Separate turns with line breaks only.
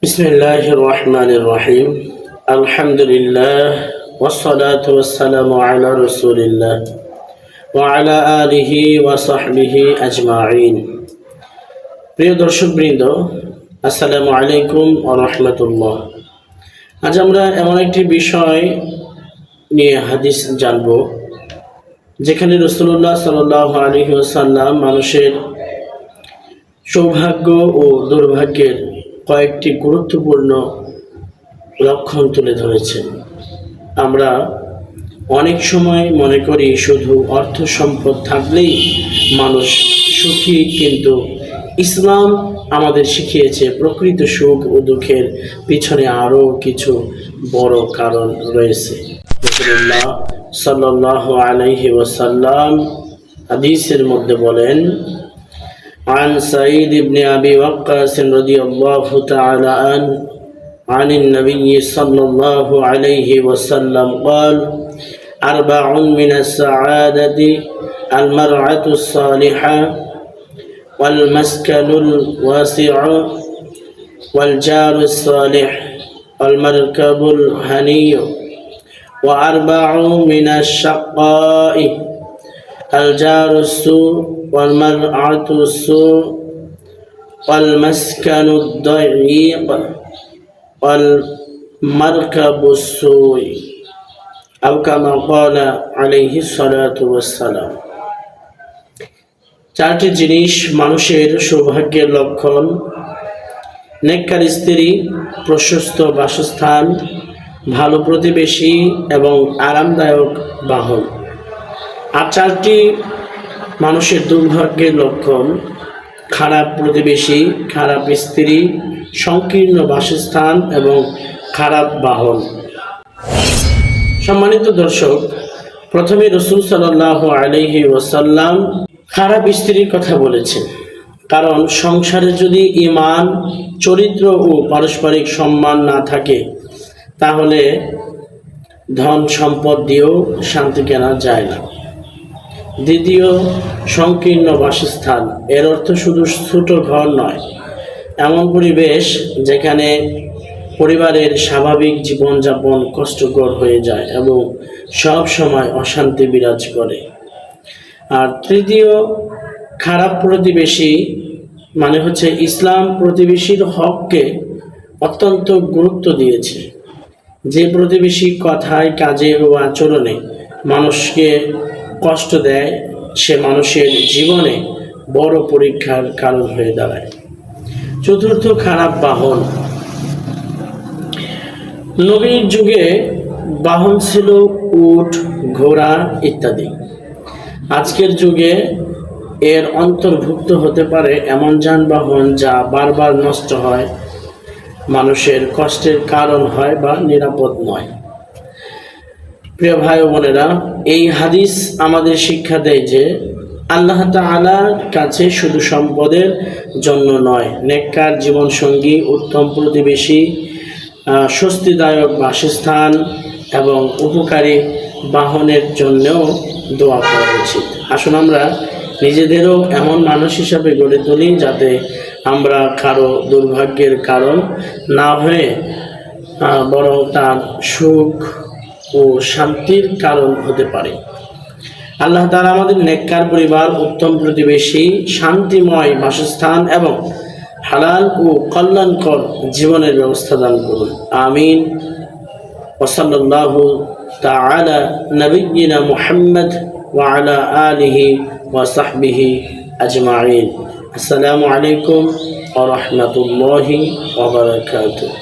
বিসমিল্লাহির রহমানির রহিম। আলহামদুলিল্লাহ ওয়াসসালাতু ওয়াসসালামু আলা রাসূলিল্লাহ ওয়া আলা আলিহি ওয়া সাহবিহি আজমাইন। প্রিয় দর্শকবৃন্দ, আসসালামু আলাইকুম ওয়া রাহমাতুল্লাহ। আজ আমরা এমন একটি বিষয় নিয়ে হাদিস জানব, যেখানে রাসূলুল্লাহ সাল্লাল্লাহু আলাইহি ওয়াসাল্লাম মানুষের সৌভাগ্য ও দুর্ভাগ্যের কয়েকটি গুরুত্বপূর্ণ লক্ষণ তুলে ধরেছেন। আমরা অনেক সময় মনে করি শুধু অর্থ সম্পদ থাকলেই মানুষ সুখী, কিন্তু ইসলাম আমাদের শিখিয়েছে প্রকৃত সুখ ও দুঃখের পিছনে আরও কিছু বড় কারণ রয়েছে। রাসূলুল্লাহ সাল্লাল্লাহু আলাইহি ওয়াসাল্লাম হাদিসের মধ্যে বলেন, عن سعيد بن أبي وقاص رضي الله تعالى عنه عن النبي صلى الله عليه وسلم قال: أربع من السعادة المرأة الصالحة والمسكن الواسع والجار الصالح والمركب الهني. وأربع من الشقاء الجار السوء والمرأة السوء والمسكن الضيق والمركب السوء أو كما قال عليه الصلاة والسلام। চারটি জিনিস মানুষের সৌভাগ্যের লক্ষণ: নেককার স্ত্রী, প্রশস্ত বাসস্থান, ভালো প্রতিবেশী এবং আরামদায়ক বাহন। আর চারটি মানুষের দুর্ভাগ্যের লক্ষণ: খারাপ প্রতিবেশী, খারাপ স্ত্রী, সংকীর্ণ বাসস্থান এবং খারাপ বাহন। সম্মানিত দর্শক, প্রথমে রাসূল সাল্লাল্লাহু আলাইহি ওয়াসাল্লাম খারাপ স্ত্রীর কথা বলেছেন, কারণ সংসারে যদি ঈমান, চরিত্র ও পারস্পরিক সম্মান না থাকে, তাহলে ধন সম্পদ দিয়েও শান্তি কেনা যায় না। দ্বিতীয়, সংকীর্ণ বাসস্থান। এর অর্থ শুধু ছোট ঘর নয়, এমন পরিবেশ যেখানে পরিবারের স্বাভাবিক জীবনযাপন কষ্টকর হয়ে যায় এবং সব সময় অশান্তি বিরাজ করে। আর তৃতীয়, খারাপ প্রতিবেশী, মানে হচ্ছে ইসলাম প্রতিবেশীর হককে অত্যন্ত গুরুত্ব দিয়েছে। যে প্রতিবেশী কথায়, কাজে ও আচরণে মানুষকে কষ্ট দেয়, সে মানুষের জীবনে বড় পরীক্ষার কারণ হয়ে দাঁড়ায়। চতুর্থ, খারাপ বাহন। নবীর যুগে বাহন ছিল উট, ঘোড়া ইত্যাদি। আজকের যুগে এর অন্তর্ভুক্ত হতে পারে এমন যানবাহন যা বারবার নষ্ট হয়, মানুষের কষ্টের কারণ হয় বা নিরাপদ নয়। প্রিয় ভাই ও বোনেরা, এই হাদিস আমাদের শিক্ষা দেয় যে আল্লাহ তাআলার কাছে শুধু সম্পদের জন্য নয়, নেককার জীবনসঙ্গী, উত্তম প্রতিবেশী, স্বস্তিদায়ক বাসস্থান এবং উপকারী বাহনের জন্যও দোয়া করা উচিত। আসুন আমরা নিজেদেরও এমন মানুষ হিসাবে গড়ে তুলি, যাতে আমরা কারো দুর্ভাগ্যের কারণ না হয়ে বরং তার সুখ ও শান্তির কারণ হতে পারে। আল্লাহ তাআলা আমাদের নেককার পরিবার, উত্তম প্রতিবেশী, শান্তিময় বাসস্থান এবং হালাল ও কল্যাণকর জীবনের ব্যবস্থা দান করুন। আমিন। ওয়া সাল্লাল্লাহু তাআলা নবিয়্যিনা মুহাম্মদ ওয়া আলা আলিহি ওয়া সাহবিহি আজমাইন। আসসালামু আলাইকুম ওয়া রাহমাতুল্লাহি ওয়া বারাকাতুহু।